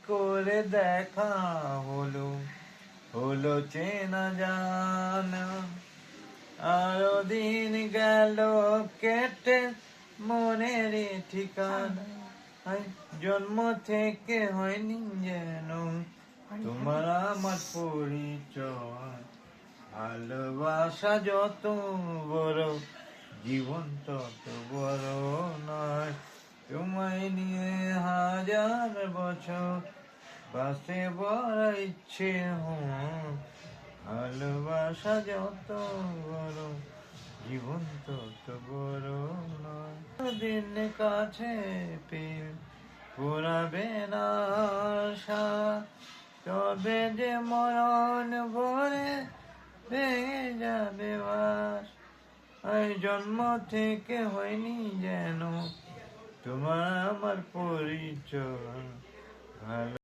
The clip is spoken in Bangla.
করে দেখা হলো, হলো চেনা জানা। আরো দিন গেল কেটে মনের ঠিকানা, জন্ম থেকে হয়নি যেন তোমার আমার পরিচয়। ভালোবাসা যত বড়, জীবন তত বড় নয়। তোমায় নিয়ে হাজার বছর বাসে বড় ইচ্ছে হয়। ভালোবাসা যত বড়, জীবন তত বড় নয়। দিন কাছে পেয়ে পুরাবে না আশা, তবে যে মরণ ভরে ভেঙে যাবে বাস। জন্ম থেকে হয়নি যেন তোমার আমার পরিচয়। ভালো